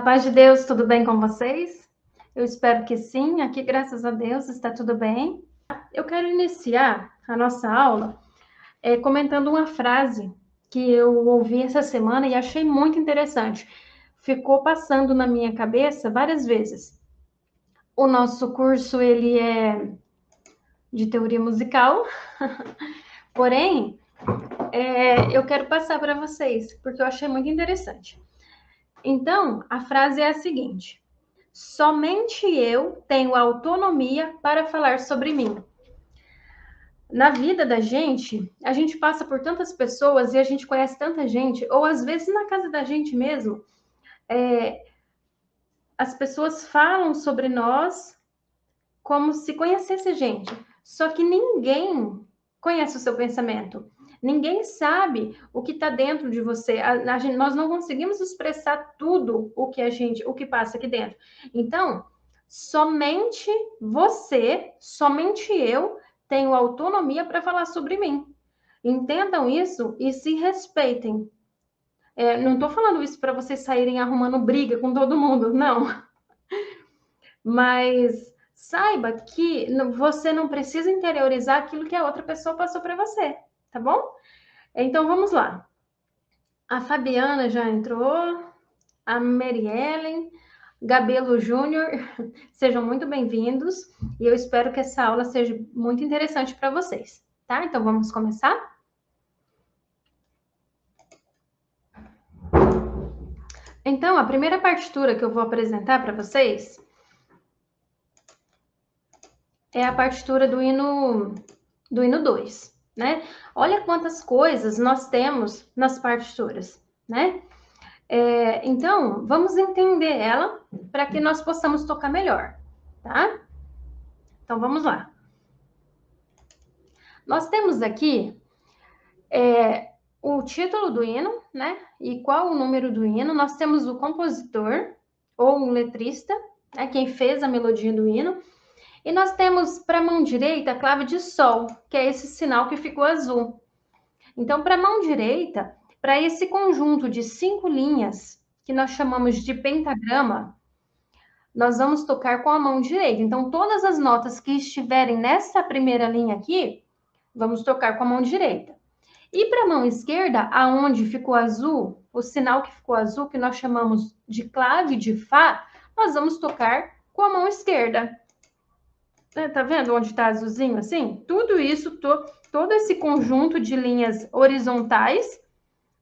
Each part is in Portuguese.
paz de Deus, tudo bem com vocês? Eu espero que sim, aqui graças a Deus está tudo bem. Eu quero iniciar a nossa aula comentando uma frase que eu ouvi essa semana e achei muito interessante. Ficou passando na minha cabeça várias vezes. O nosso curso, ele é de teoria musical, porém, eu quero passar para vocês, porque eu achei muito interessante. Então, a frase é a seguinte: somente eu tenho autonomia para falar sobre mim. Na vida da gente, a gente passa por tantas pessoas e a gente conhece tanta gente, ou às vezes na casa da gente mesmo, as pessoas falam sobre nós como se conhecesse a gente. Só que ninguém conhece o seu pensamento. Ninguém sabe o que está dentro de você. Nós não conseguimos expressar tudo o que passa aqui dentro. Então, somente você, somente eu tenho autonomia para falar sobre mim. Entendam isso e se respeitem. Não estou falando isso para vocês saírem arrumando briga com todo mundo, não. Mas saiba que você não precisa interiorizar aquilo que a outra pessoa passou para você, tá bom? Então vamos lá. A Fabiana já entrou, a Mary Ellen, Gabelo Júnior, sejam muito bem-vindos e eu espero que essa aula seja muito interessante para vocês, tá? Então vamos começar? Então, a primeira partitura que eu vou apresentar para vocês é a partitura do hino 2, né? Olha quantas coisas nós temos nas partituras, né? Então, vamos entender ela para que nós possamos tocar melhor, tá? Então, vamos lá. Nós temos aqui o título do hino, né? E qual o número do hino. Nós temos o compositor ou o letrista, né? Quem fez a melodia do hino. E nós temos para a mão direita a clave de sol, que é esse sinal que ficou azul. Então, para a mão direita, para esse conjunto de 5 linhas, que nós chamamos de pentagrama, nós vamos tocar com a mão direita. Então, todas as notas que estiverem nessa primeira linha aqui, vamos tocar com a mão direita. E para a mão esquerda, aonde ficou azul, o sinal que ficou azul, que nós chamamos de clave de Fá, nós vamos tocar com a mão esquerda. Tá vendo onde está azulzinho assim? Tudo isso, todo esse conjunto de linhas horizontais,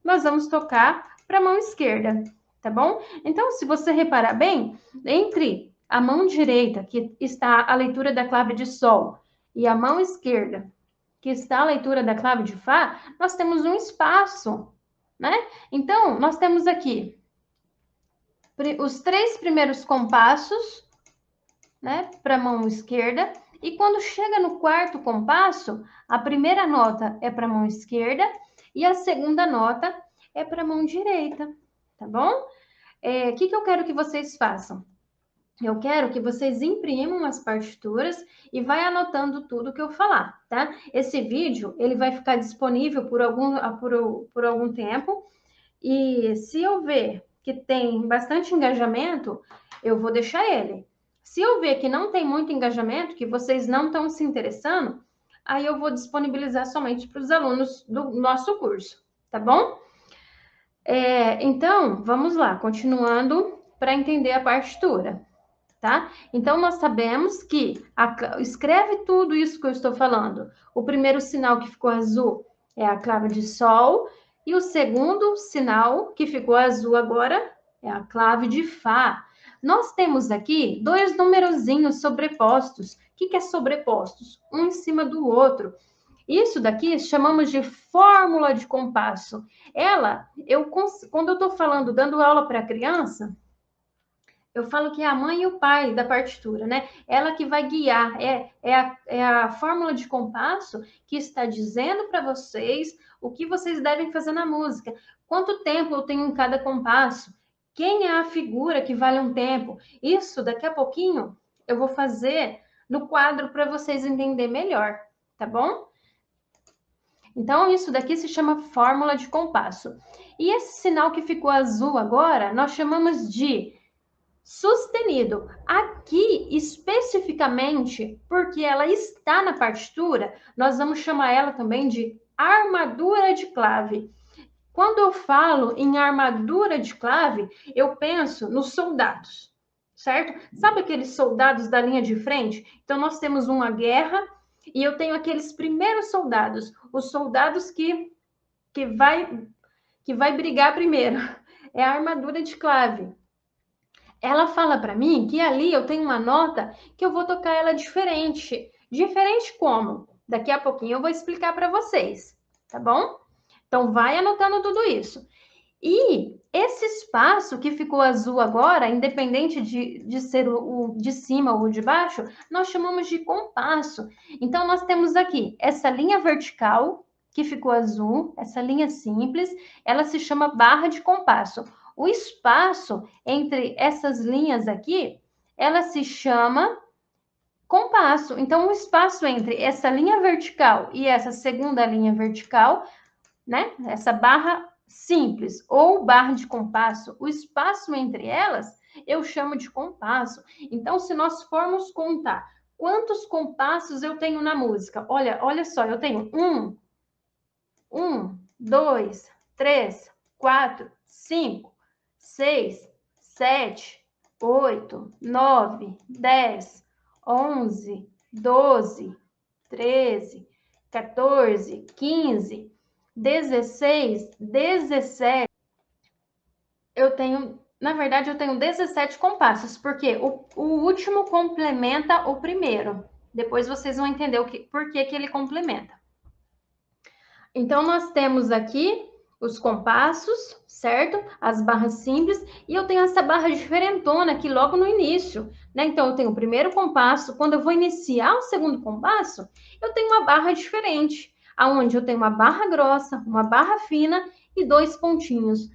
nós vamos tocar para a mão esquerda, tá bom? Então, se você reparar bem, entre a mão direita, que está a leitura da clave de Sol, e a mão esquerda, que está a leitura da clave de Fá, nós temos um espaço, né? Então, nós temos aqui os 3 primeiros compassos, né, para a mão esquerda, e quando chega no 4º compasso, a primeira nota é para a mão esquerda e a segunda nota é para a mão direita, tá bom? O que eu quero que vocês façam? Eu quero que vocês imprimam as partituras e vai anotando tudo que eu falar, tá? Esse vídeo, ele vai ficar disponível por algum tempo, e se eu ver que tem bastante engajamento, eu vou deixar ele. Se eu ver que não tem muito engajamento, que vocês não estão se interessando, aí eu vou disponibilizar somente para os alunos do nosso curso, tá bom? Então, vamos lá, continuando para entender a partitura, tá? Então, nós sabemos que escreve tudo isso que eu estou falando. O primeiro sinal que ficou azul é a clave de Sol, e o segundo sinal que ficou azul agora é a clave de Fá. Nós temos aqui 2 numerozinhos sobrepostos. O que é sobrepostos? Um em cima do outro. Isso daqui chamamos de fórmula de compasso. Quando eu estou falando, dando aula para criança, eu falo que é a mãe e o pai da partitura, né? Ela que vai guiar, é a fórmula de compasso que está dizendo para vocês o que vocês devem fazer na música. Quanto tempo eu tenho em cada compasso? Quem é a figura que vale um tempo? Isso, daqui a pouquinho, eu vou fazer no quadro para vocês entenderem melhor, tá bom? Então, isso daqui se chama fórmula de compasso. E esse sinal que ficou azul agora, nós chamamos de sustenido. Aqui, especificamente, porque ela está na partitura, nós vamos chamar ela também de armadura de clave. Quando eu falo em armadura de clave, eu penso nos soldados, certo? Sabe aqueles soldados da linha de frente? Então, nós temos uma guerra e eu tenho aqueles primeiros soldados, os soldados que vai brigar primeiro. É a armadura de clave. Ela fala para mim que ali eu tenho uma nota que eu vou tocar ela diferente. Diferente como? Daqui a pouquinho eu vou explicar para vocês, tá bom? Então, vai anotando tudo isso. E esse espaço que ficou azul agora, independente de ser o de cima ou o de baixo, nós chamamos de compasso. Então, nós temos aqui essa linha vertical que ficou azul, essa linha simples, ela se chama barra de compasso. O espaço entre essas linhas aqui, ela se chama compasso. Então, o espaço entre essa linha vertical e essa segunda linha vertical, né? Essa barra simples ou barra de compasso, o espaço entre elas eu chamo de compasso. Então, se nós formos contar quantos compassos eu tenho na música, olha só, eu tenho 2, 3, 4, 5, 6, 7, 8, 9, 10, 11, 12, 13, 14, 15, 16, 17. Na verdade, eu tenho 17 compassos, porque o último complementa o primeiro. Depois vocês vão entender por que ele complementa. Então, nós temos aqui os compassos, certo? As barras simples, e eu tenho essa barra diferentona aqui logo no início, né? Então, eu tenho o primeiro compasso, quando eu vou iniciar o segundo compasso, eu tenho uma barra diferente, aonde eu tenho uma barra grossa, uma barra fina e 2 pontinhos.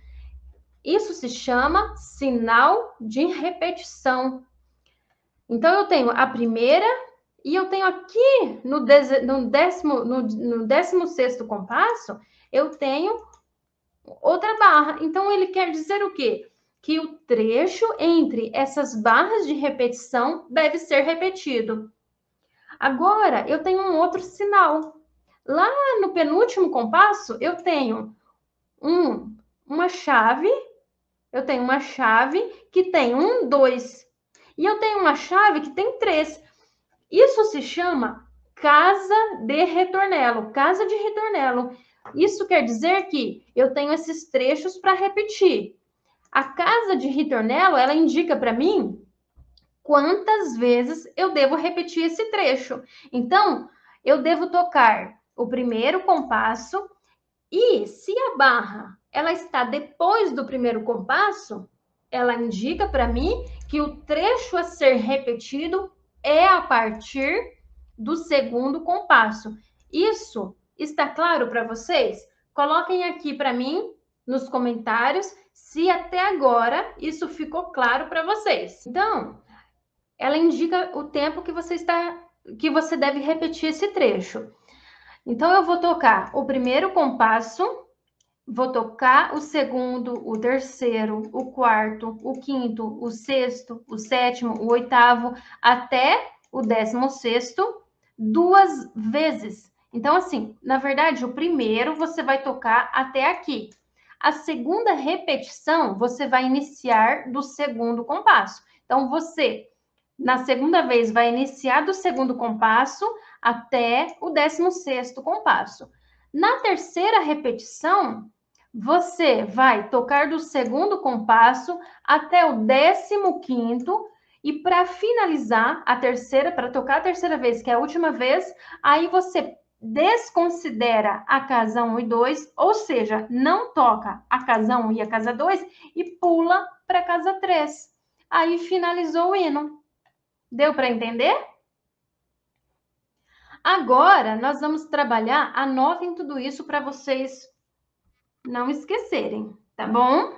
Isso se chama sinal de repetição. Então, eu tenho a primeira e eu tenho aqui no 16º compasso, eu tenho outra barra. Então, ele quer dizer o quê? Que o trecho entre essas barras de repetição deve ser repetido. Agora, eu tenho um outro sinal. Lá no penúltimo compasso, eu tenho uma chave. Eu tenho uma chave que tem 1, 2. E eu tenho uma chave que tem 3. Isso se chama casa de ritornello, casa de ritornello. Isso quer dizer que eu tenho esses trechos para repetir. A casa de ritornello, ela indica para mim quantas vezes eu devo repetir esse trecho. Então, eu devo tocar o primeiro compasso e se a barra ela está depois do primeiro compasso, ela indica para mim que o trecho a ser repetido é a partir do segundo compasso. Isso está claro para vocês? Coloquem aqui para mim nos comentários se até agora isso ficou claro para vocês. Então, ela indica o tempo que você deve repetir esse trecho. Então, eu vou tocar o primeiro compasso, vou tocar o segundo, o terceiro, o quarto, o quinto, o sexto, o sétimo, o oitavo, até o 16º, 2 vezes. Então, assim, na verdade, o primeiro você vai tocar até aqui. A segunda repetição, você vai iniciar do segundo compasso. Então, você, na segunda vez, vai iniciar do segundo compasso até o 16º compasso. Na terceira repetição, você vai tocar do segundo compasso até o 15º e para finalizar a terceira, para tocar a terceira vez, que é a última vez, aí você desconsidera a casa 1 e 2, ou seja, não toca a casa 1 e a casa 2 e pula para a casa 3. Aí finalizou o hino. Deu para entender? Agora, nós vamos trabalhar, anotem tudo isso para vocês não esquecerem, tá bom?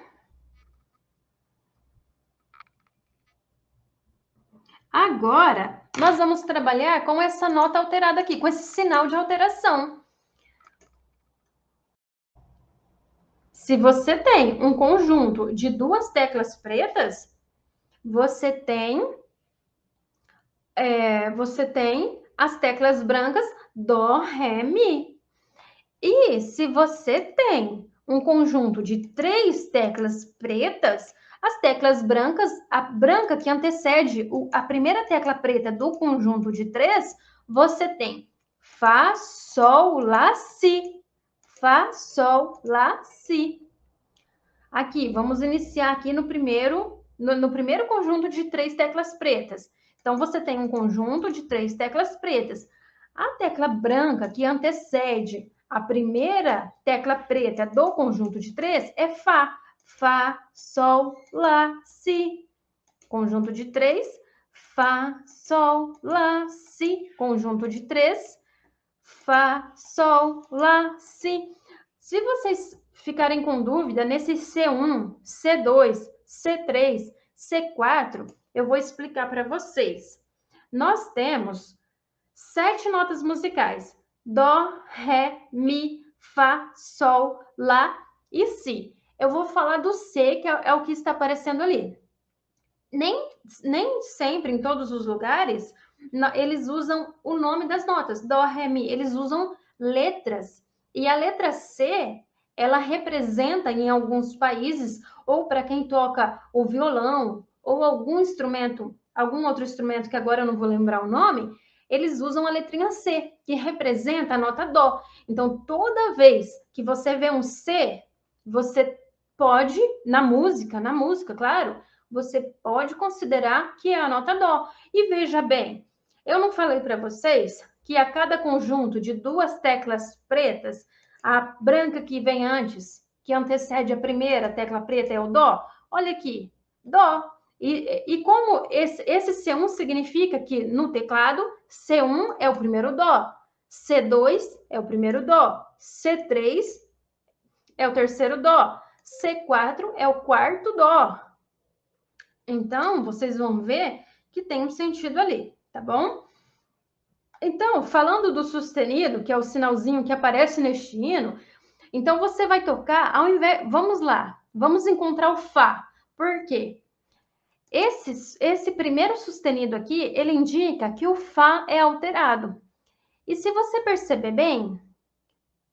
Agora, nós vamos trabalhar com essa nota alterada aqui, com esse sinal de alteração. Se você tem um conjunto de 2 teclas pretas, você tem as teclas brancas Dó, Ré, Mi. E se você tem um conjunto de 3 teclas pretas, as teclas brancas, a branca que antecede a primeira tecla preta do conjunto de 3, você tem Fá, Sol, Lá, Si. Fá, Sol, Lá, Si. Aqui, vamos iniciar aqui no primeiro conjunto de 3 teclas pretas. Então, você tem um conjunto de 3 teclas pretas. A tecla branca que antecede a primeira tecla preta do conjunto de 3 é Fá. Fá, Sol, Lá, Si. Conjunto de 3, Fá, Sol, Lá, Si. Conjunto de 3, Fá, Sol, Lá, Si. Se vocês ficarem com dúvida nesse C1, C2, C3, C4, eu vou explicar para vocês. Nós temos 7 notas musicais: Dó, Ré, Mi, Fá, Sol, Lá e Si. Eu vou falar do C, que é o que está aparecendo ali. Nem sempre, em todos os lugares, eles usam o nome das notas, Dó, Ré, Mi. Eles usam letras. E a letra C, ela representa em alguns países, ou para quem toca o violão, ou algum outro instrumento que agora eu não vou lembrar o nome, eles usam a letrinha C, que representa a nota Dó. Então, toda vez que você vê um C, você pode, na música, claro, você pode considerar que é a nota Dó. E veja bem, eu não falei para vocês que a cada conjunto de 2 teclas pretas, a branca que vem antes, que antecede a primeira tecla preta é o Dó? Olha aqui, Dó. E como esse C1 significa que no teclado, C1 é o primeiro Dó, C2 é o primeiro Dó, C3 é o terceiro Dó, C4 é o quarto Dó. Então, vocês vão ver que tem um sentido ali, tá bom? Então, falando do sustenido, que é o sinalzinho que aparece neste hino, então você vai tocar, ao invés. Vamos lá, vamos encontrar o Fá. Por quê? Esse primeiro sustenido aqui, ele indica que o Fá é alterado. E se você perceber bem,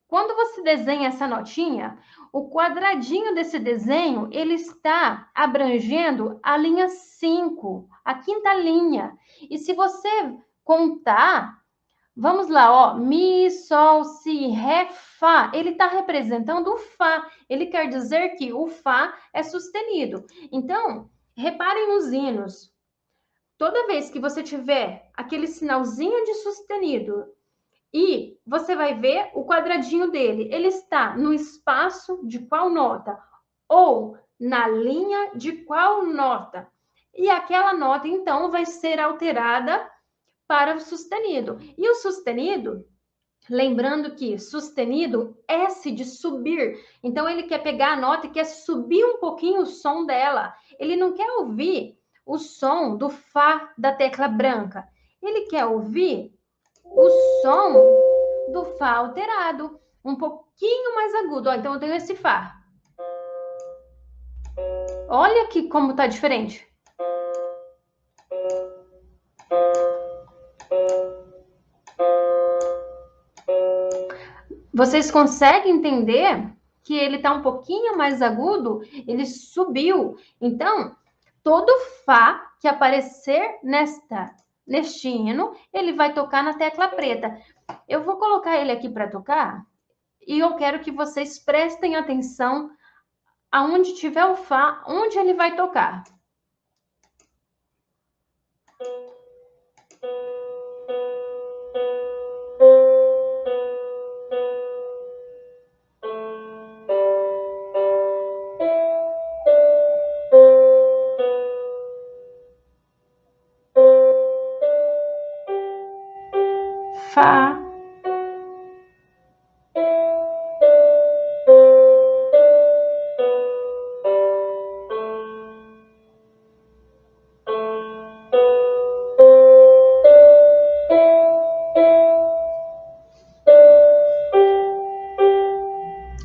quando você desenha essa notinha, o quadradinho desse desenho, ele está abrangendo a linha 5, a quinta linha. E se você contar, vamos lá, ó, Mi, Sol, Si, Ré, Fá, ele está representando o Fá. Ele quer dizer que o Fá é sustenido. Então, reparem nos hinos. Toda vez que você tiver aquele sinalzinho de sustenido e você vai ver o quadradinho dele. Ele está no espaço de qual nota? Ou na linha de qual nota? E aquela nota, então, vai ser alterada para o sustenido. E o sustenido, lembrando que sustenido, S de subir. Então, ele quer pegar a nota e quer subir um pouquinho o som dela. Ele não quer ouvir o som do Fá da tecla branca. Ele quer ouvir o som do Fá alterado, um pouquinho mais agudo. Ó, então eu tenho esse Fá. Olha aqui como tá diferente. Vocês conseguem entender que ele tá um pouquinho mais agudo? Ele subiu. Então, todo Fá que aparecer neste hino, ele vai tocar na tecla preta. Eu vou colocar ele aqui para tocar e eu quero que vocês prestem atenção aonde tiver o Fá, onde ele vai tocar. Fá.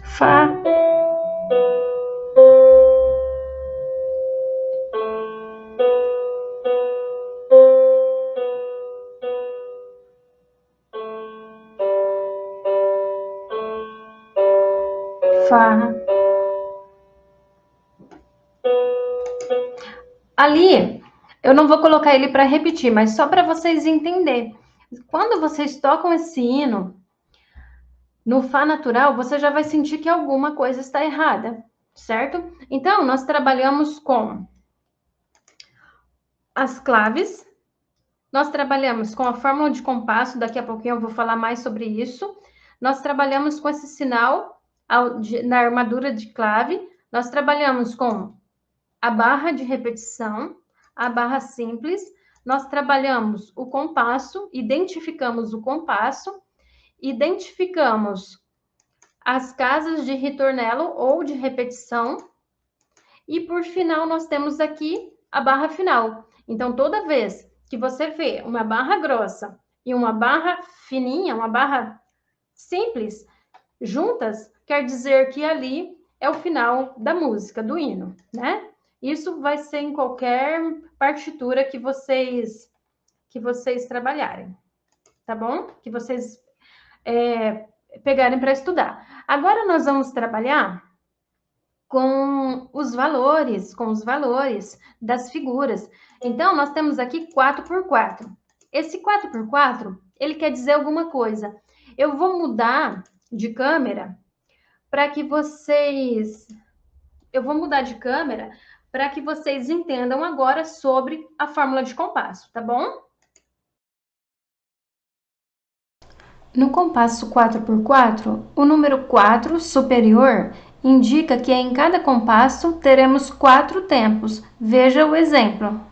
Fá. Fá. Ali, eu não vou colocar ele para repetir, mas só para vocês entenderem. Quando vocês tocam esse hino no Fá natural, você já vai sentir que alguma coisa está errada, certo? Então, nós trabalhamos com as claves, nós trabalhamos com a fórmula de compasso, daqui a pouquinho eu vou falar mais sobre isso. Nós trabalhamos com esse sinal na armadura de clave, nós trabalhamos com a barra de repetição, a barra simples, nós trabalhamos o compasso, identificamos o compasso, identificamos as casas de ritornelo ou de repetição, e por final nós temos aqui a barra final. Então, toda vez que você vê uma barra grossa e uma barra fininha, uma barra simples, juntas, quer dizer que ali é o final da música, do hino, né? Isso vai ser em qualquer partitura que vocês trabalharem, tá bom? Que vocês pegarem para estudar. Agora nós vamos trabalhar com os valores das figuras. Então, nós temos aqui 4x4. Esse 4x4, ele quer dizer alguma coisa. Eu vou mudar de câmera para que vocês... Eu vou mudar de câmera para que vocês entendam agora sobre a fórmula de compasso, tá bom? No compasso 4x4, o número 4 superior indica que em cada compasso teremos 4 tempos. Veja o exemplo.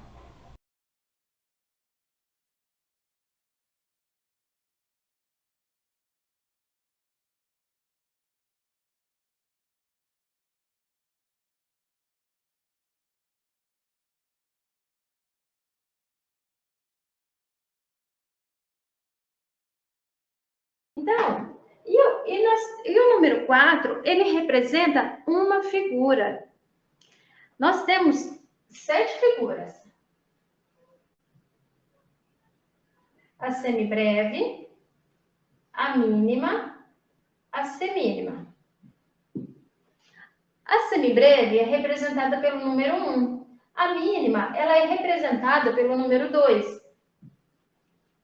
Então, e o número 4, ele representa uma figura. Nós temos 7 figuras. A semibreve, a mínima, a semínima. A semibreve é representada pelo número 1. A mínima, ela é representada pelo número 2.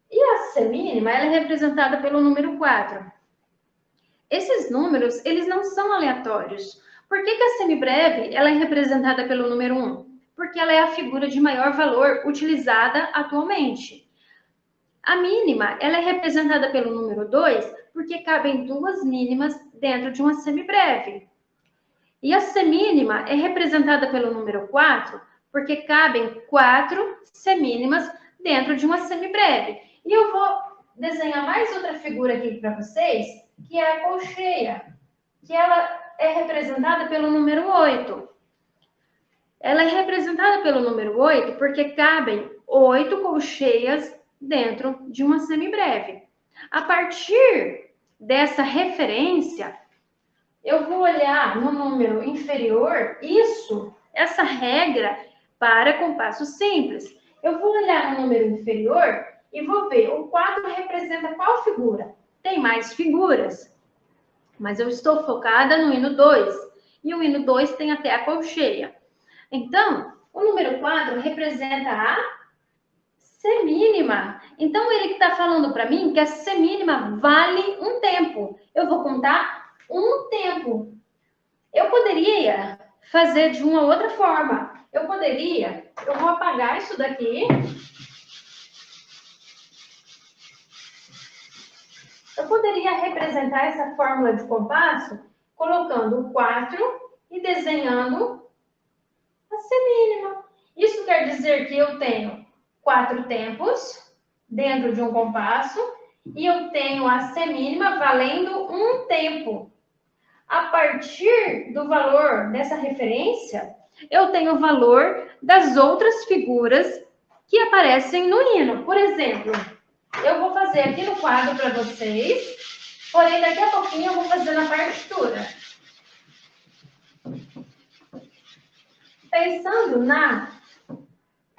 E a semínima, ela é representada pelo número 4. Esses números, eles não são aleatórios. Por que a semibreve, ela é representada pelo número 1? Porque ela é a figura de maior valor utilizada atualmente. A mínima, ela é representada pelo número 2, porque cabem 2 mínimas dentro de uma semibreve. E a semínima é representada pelo número 4, porque cabem 4 semínimas dentro de uma semibreve. E eu vou desenhar mais outra figura aqui para vocês, que é a colcheia, que ela é representada pelo número 8. Ela é representada pelo número 8 porque cabem 8 colcheias dentro de uma semibreve. A partir dessa referência, eu vou olhar no número inferior, essa regra para compasso simples. Eu vou olhar no número inferior e vou ver, o 4 representa qual figura? Tem mais figuras, mas eu estou focada no hino 2. E o hino 2 tem até a colcheia. Então, o número 4 representa a semínima. Então, ele está falando para mim que a semínima vale um tempo. Eu vou contar um tempo. Eu poderia fazer de uma outra forma. Eu vou apagar isso daqui. Eu poderia representar essa fórmula de compasso colocando o 4 e desenhando a semínima. Isso quer dizer que eu tenho 4 tempos dentro de um compasso e eu tenho a semínima valendo um tempo. A partir do valor dessa referência, eu tenho o valor das outras figuras que aparecem no hino. Por exemplo, eu vou fazer aqui no quadro para vocês, porém daqui a pouquinho eu vou fazer na partitura. Pensando na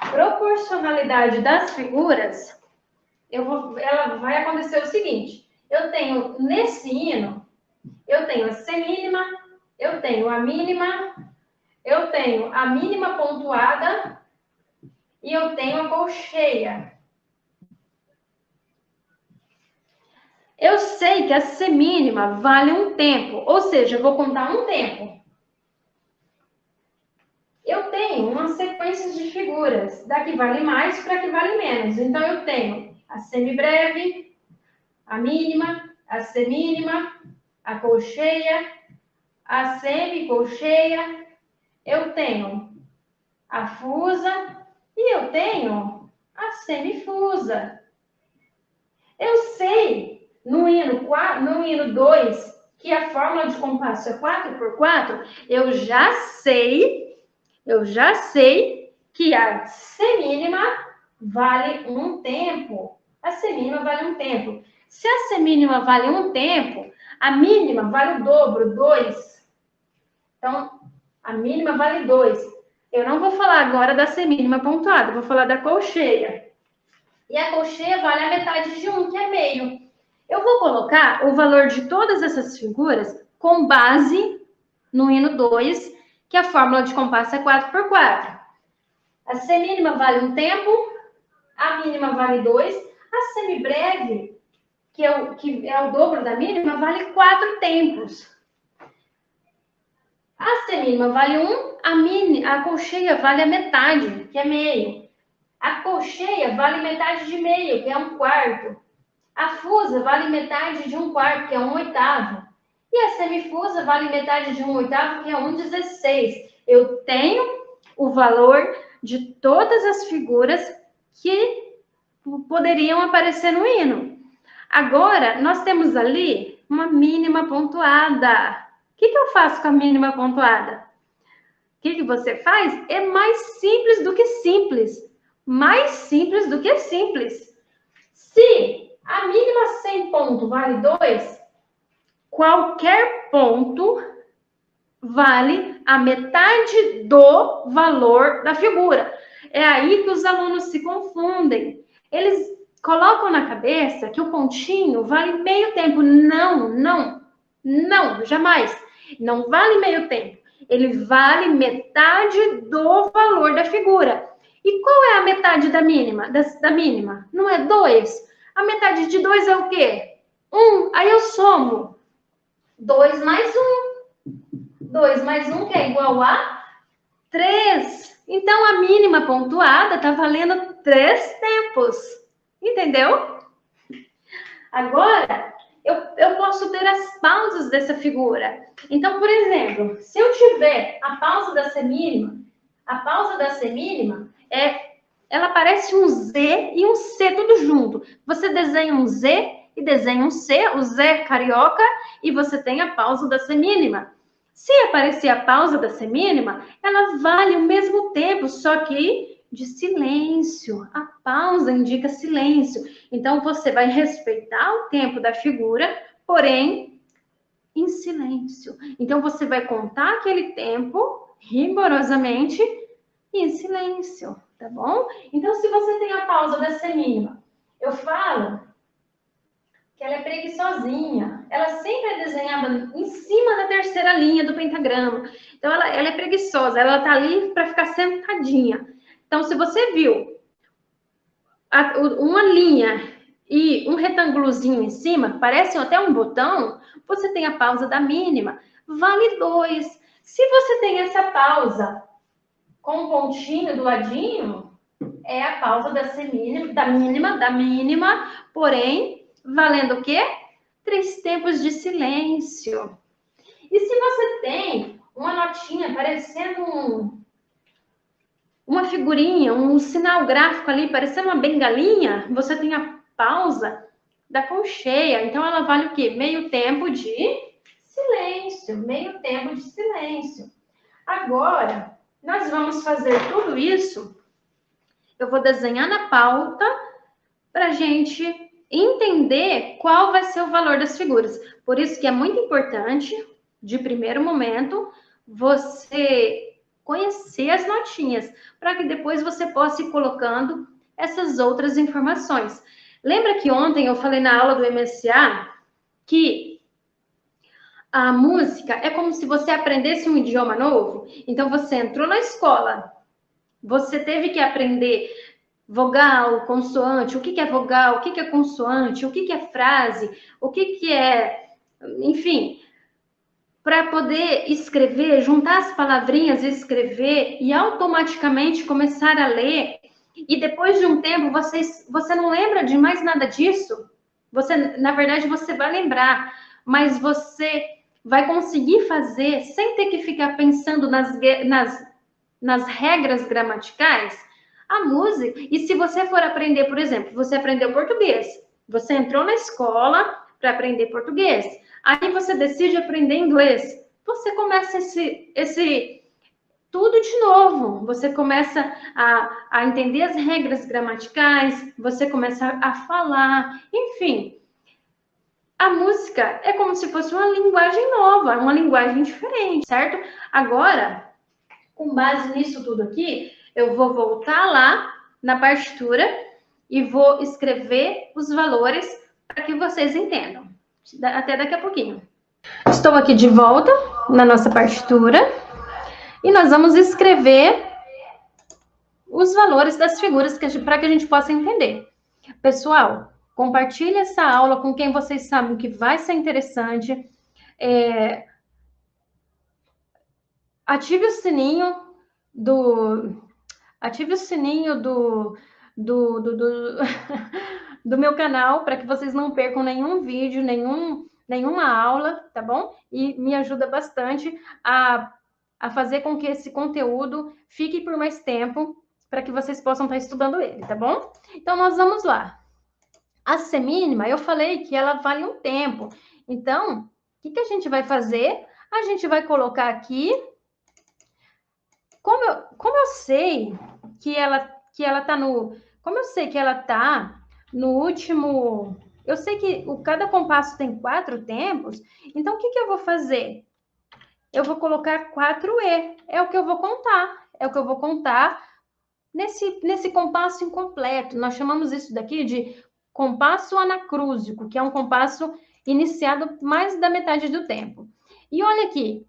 proporcionalidade das figuras, ela vai acontecer o seguinte: eu tenho nesse hino, eu tenho a semínima, eu tenho a mínima pontuada e eu tenho a colcheia. Eu sei que a semínima vale um tempo, ou seja, eu vou contar um tempo. Eu tenho uma sequência de figuras, da que vale mais para que vale menos. Então, eu tenho a semibreve, a mínima, a semínima, a colcheia, a semicolcheia, eu tenho a fusa e eu tenho a semifusa. Eu sei no hino 2 que a fórmula de compasso é 4x4, eu já sei que a semínima vale um tempo. A semínima vale um tempo. Se a semínima vale um tempo, a mínima vale o dobro, 2. Então, a mínima vale 2. Eu não vou falar agora da semínima pontuada, vou falar da colcheia. E a colcheia vale a metade de 1, que é meio. Eu vou colocar o valor de todas essas figuras com base no hino 2, que a fórmula de compasso é 4x4. A semínima vale um tempo, a mínima vale 2, a semibreve, que é o dobro da mínima, vale 4 tempos. A semínima vale 1, a colcheia vale a metade, que é meio. A colcheia vale metade de meio, que é 1/4. A fusa vale metade de 1/4, que é 1/8. E a semifusa vale metade de 1/8, que é 1/16. Eu tenho o valor de todas as figuras que poderiam aparecer no hino. Agora, nós temos ali uma mínima pontuada. O que eu faço com a mínima pontuada? O que você faz? É mais simples do que simples. Mais simples do que simples. Se a mínima sem ponto vale 2, qualquer ponto vale a metade do valor da figura. É aí que os alunos se confundem. Eles colocam na cabeça que o pontinho vale meio tempo. Não, jamais. Não vale meio tempo. Ele vale metade do valor da figura. E qual é a metade da mínima? Da mínima? Não é 2. A metade de 2 é o quê? 1. Aí eu somo. 2 mais 1. 2 mais 1, que é igual a 3. Então, a mínima pontuada está valendo 3 tempos. Entendeu? Agora, eu posso ter as pausas dessa figura. Então, por exemplo, se eu tiver a pausa da semínima, ela parece um Z e um C tudo junto. Você desenha um Z e desenha um C, o Z é carioca, e você tem a pausa da semínima. Se aparecer a pausa da semínima, ela vale o mesmo tempo, só que de silêncio. A pausa indica silêncio. Então, você vai respeitar o tempo da figura, porém, em silêncio. Então, você vai contar aquele tempo rigorosamente em silêncio, tá bom? Então, se você tem a pausa da semínima, eu falo que ela é preguiçosinha. Ela sempre é desenhada em cima da terceira linha do pentagrama. Então, ela é preguiçosa. Ela tá ali para ficar sentadinha. Então, se você viu uma linha e um retângulozinho em cima, parece até um botão, você tem a pausa da mínima. Vale 2. Se você tem essa pausa com um pontinho do ladinho, é a pausa da mínima, porém, valendo o quê? 3 tempos de silêncio. E se você tem uma notinha parecendo uma figurinha, um sinal gráfico ali, parecendo uma bengalinha, você tem a pausa da colcheia. Então, ela vale o quê? Meio tempo de silêncio. Meio tempo de silêncio. Agora, nós vamos fazer tudo isso. Eu vou desenhar na pauta para a gente entender qual vai ser o valor das figuras. Por isso que é muito importante, de primeiro momento, você conhecer as notinhas, para que depois você possa ir colocando essas outras informações. Lembra que ontem eu falei na aula do MSA que A música é como se você aprendesse um idioma novo. Então, você entrou na escola, você teve que aprender vogal, consoante, o que é vogal, o que é consoante, o que é frase, o que é... Enfim, para poder escrever, juntar as palavrinhas, escrever e automaticamente começar a ler. E depois de um tempo, você não lembra de mais nada disso. Na verdade, você vai lembrar, mas você vai conseguir fazer sem ter que ficar pensando nas regras gramaticais. A música, e se você for aprender, por exemplo, você aprendeu português, você entrou na escola para aprender português, aí você decide aprender inglês, você começa esse tudo de novo. Você começa a entender as regras gramaticais, você começa a falar, enfim. A música é como se fosse uma linguagem nova, uma linguagem diferente, certo? Agora, com base nisso tudo aqui, eu vou voltar lá na partitura e vou escrever os valores para que vocês entendam. Até daqui a pouquinho. Estou aqui de volta na nossa partitura e nós vamos escrever os valores das figuras para que a gente possa entender. Pessoal, compartilhe essa aula com quem vocês sabem que vai ser interessante. Ative o sininho do meu canal para que vocês não percam nenhum vídeo, nenhuma aula, tá bom? E me ajuda bastante a fazer com que esse conteúdo fique por mais tempo para que vocês possam estar estudando ele, tá bom? Então, nós vamos lá. A semínima, eu falei que ela vale um tempo. Então, o que a gente vai fazer? A gente vai colocar aqui... Como eu sei que ela tá no... Como eu sei que ela tá no último... Eu sei que cada compasso tem 4 tempos, então o que eu vou fazer? Eu vou colocar 4E, é o que eu vou contar. É o que eu vou contar nesse compasso incompleto. Nós chamamos isso daqui de compasso anacrúsico, que é um compasso iniciado mais da metade do tempo. E olha aqui,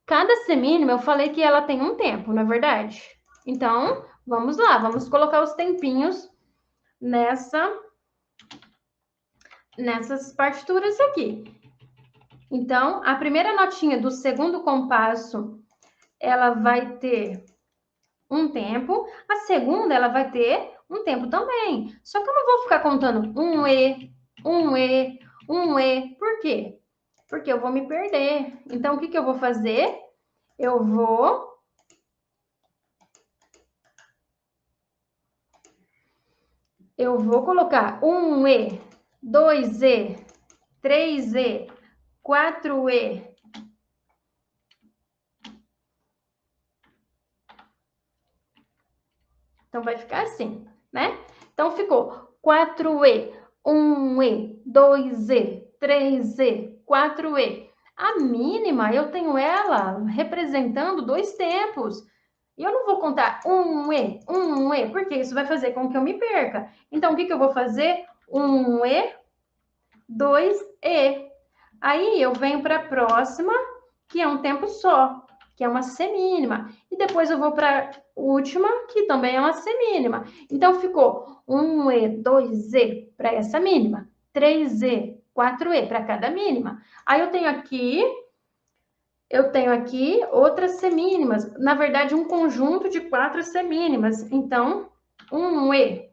cada semínima, eu falei que ela tem um tempo, não é verdade? Então, vamos lá, vamos colocar os tempinhos nessas partituras aqui. Então, a primeira notinha do segundo compasso, ela vai ter um tempo. A segunda, ela vai ter um tempo também. Só que eu não vou ficar contando um E, um E, um E. Por quê? Porque eu vou me perder. Então, o que eu vou fazer? Eu vou colocar 1E, 2E, 3E, 4E. Então, vai ficar assim, né? Então, ficou 4E, 1E, 2E, 3E, 4E. A mínima, eu tenho ela representando 2 tempos. E eu não vou contar 1E, porque isso vai fazer com que eu me perca. Então, o que eu vou fazer? 1E, 2E. Aí, eu venho para a próxima, que é um tempo só, que é uma semínima. E depois eu vou para a última, que também é uma semínima. Então, ficou 1E, 2E para essa mínima, 3E, 4E para cada mínima. Aí, eu tenho aqui outras semínimas. Na verdade, um conjunto de 4 semínimas. Então, 1E,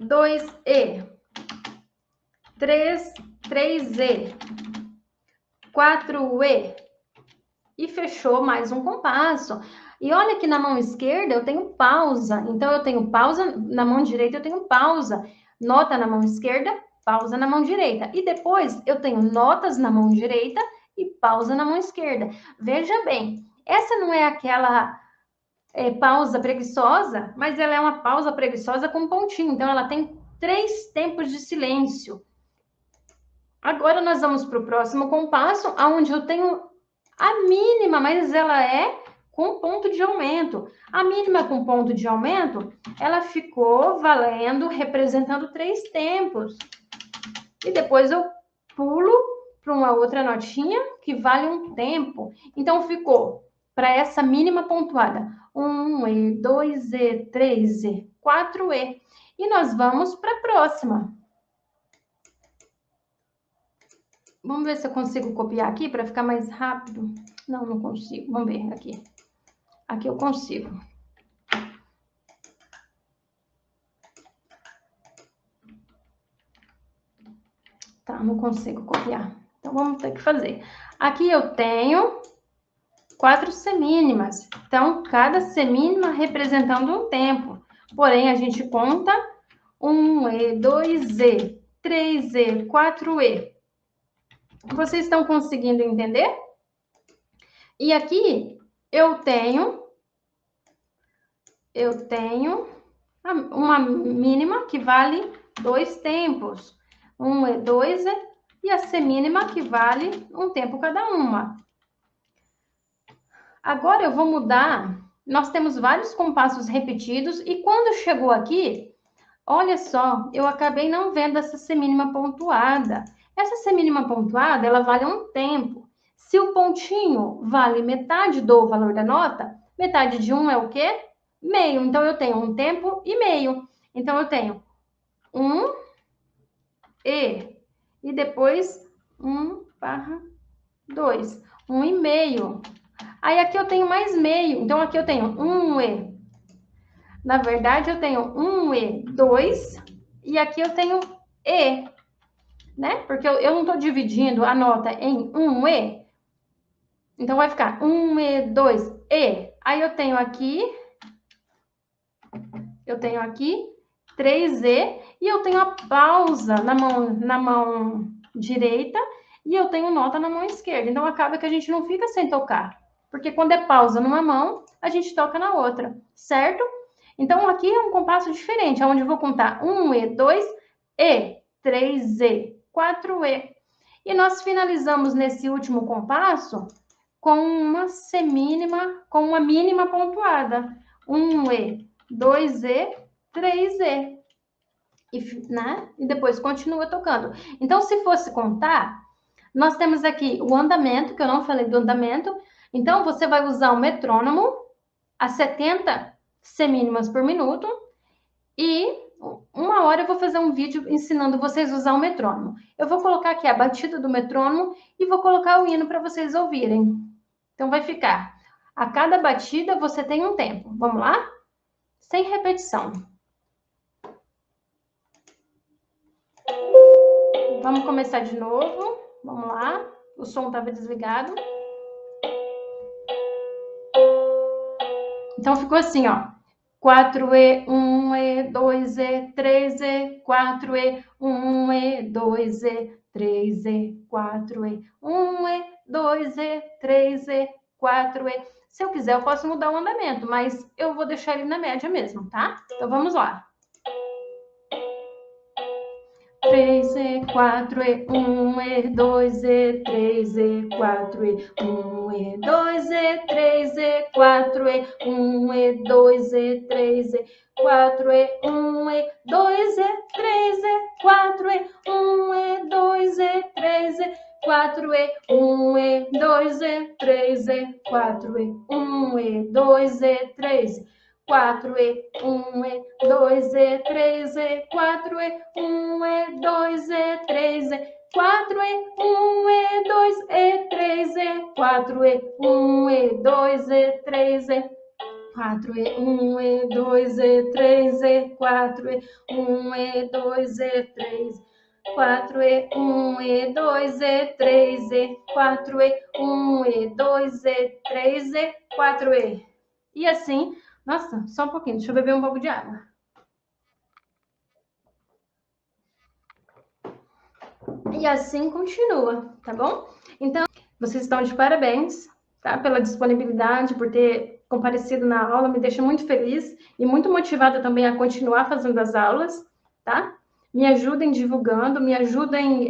2E, 3E, 4E. E fechou mais um compasso. E olha que na mão esquerda eu tenho pausa. Então, eu tenho pausa na mão direita, eu tenho pausa. Nota na mão esquerda, pausa na mão direita. E depois eu tenho notas na mão direita e pausa na mão esquerda. Veja bem, essa não é aquela pausa preguiçosa, mas ela é uma pausa preguiçosa com pontinho. Então, ela tem 3 tempos de silêncio. Agora, nós vamos para o próximo compasso, onde eu tenho a mínima, mas ela é com ponto de aumento. A mínima com ponto de aumento, ela ficou valendo, representando 3 tempos. E depois eu pulo para uma outra notinha que vale um tempo. Então, ficou para essa mínima pontuada 1E, 2E, 3E, 4E. E nós vamos para a próxima. Vamos ver se eu consigo copiar aqui para ficar mais rápido. Não, não consigo. Vamos ver aqui. Aqui eu consigo. Tá, não consigo copiar. Então, vamos ter que fazer. Aqui eu tenho 4 semínimas. Então, cada semínima representando um tempo. Porém, a gente conta 1E, 2E, 3E, 4E. Vocês estão conseguindo entender? E aqui eu tenho uma mínima que vale 2 tempos. 1E, 2E e a semínima que vale um tempo cada uma. Agora eu vou mudar. Nós temos vários compassos repetidos e quando chegou aqui, olha só, eu acabei não vendo essa semínima pontuada. Essa semínima pontuada, ela vale um tempo. Se o pontinho vale metade do valor da nota, metade de 1 é o quê? Meio. Então, eu tenho um tempo e meio. Então, eu tenho 1 e depois 1/2. 1,5. Aí, aqui eu tenho mais meio. Então, aqui eu tenho 1E. Na verdade, eu tenho 1E, 2, e aqui eu tenho E, né? Porque eu não estou dividindo a nota em 1E. Então, vai ficar 1E, 2E. Aí, eu tenho aqui 3E, e eu tenho a pausa na mão direita, e eu tenho nota na mão esquerda. Então, acaba que a gente não fica sem tocar. Porque quando é pausa numa mão, a gente toca na outra, certo? Então, aqui é um compasso diferente, onde eu vou contar 1E, 2E, 3E, 4E. E nós finalizamos nesse último compasso com uma semínima, com uma mínima pontuada. 1E, 2E, 3E. E depois continua tocando. Então, se fosse contar, nós temos aqui o andamento, que eu não falei do andamento. Então, você vai usar o metrônomo a 70 semínimas por minuto, e uma hora eu vou fazer um vídeo ensinando vocês a usar o metrônomo. Eu vou colocar aqui a batida do metrônomo e vou colocar o hino para vocês ouvirem. Então, vai ficar, a cada batida você tem um tempo. Vamos lá? Sem repetição. Vamos começar de novo. Vamos lá. O som estava desligado. Então, ficou assim, ó. 4E, 1E, 2E, 3E, 4E, 1E, 2E, 3E, 4E, 1E, 2E, 3E, 4E. Se eu quiser, eu posso mudar o andamento, mas eu vou deixar ele na média mesmo, tá? Então, vamos lá. 3E, 4E, 1E, 2E, 3E, 4E, 1E, 2E, 3E, 4E, 1E, 2E, 3E, 4E, 1E, 2E, 3E, 4E, 1E, 2E, 3E, 4E, 1E, 2E, 3E, 4E, 1E, 2E, 3E. 4E, 1E, 2E, 3E, 4E, 1E, 2E, 3E, 4E, 1E, 2E, 3E, 4E, 1E, 2E, 3E, 4E, 1E, 2E, 3E, 4E, 1E, 2E, 3E, 4E, 1E, 2E, 3E, 4E, 1E, 2E, 3E, 4E. E assim, nossa, só um pouquinho, deixa eu beber um pouco de água. E assim continua, tá bom? Então, vocês estão de parabéns, tá? Pela disponibilidade, por ter comparecido na aula, me deixa muito feliz e muito motivada também a continuar fazendo as aulas, tá? Me ajudem divulgando, me ajudem,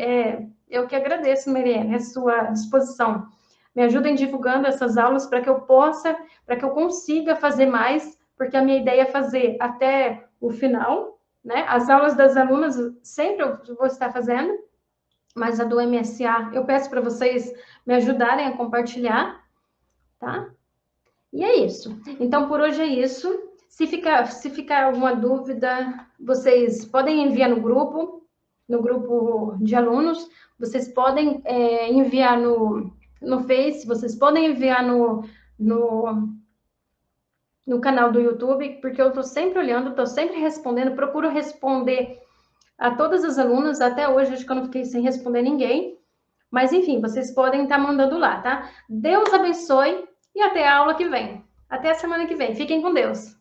eu que agradeço, Mariane, a sua disposição. Me ajudem divulgando essas aulas para que eu consiga fazer mais, porque a minha ideia é fazer até o final, né? As aulas das alunas sempre eu vou estar fazendo, mas a do MSA, eu peço para vocês me ajudarem a compartilhar, tá? E é isso. Então, por hoje é isso. Se ficar alguma dúvida, vocês podem enviar no grupo de alunos, vocês podem enviar no Face, vocês podem enviar no, no canal do YouTube, porque eu estou sempre olhando, estou sempre respondendo, procuro responder a todas as alunas, até hoje acho que eu não fiquei sem responder ninguém, mas enfim, vocês podem estar mandando lá, tá? Deus abençoe e até a aula que vem. Até a semana que vem. Fiquem com Deus.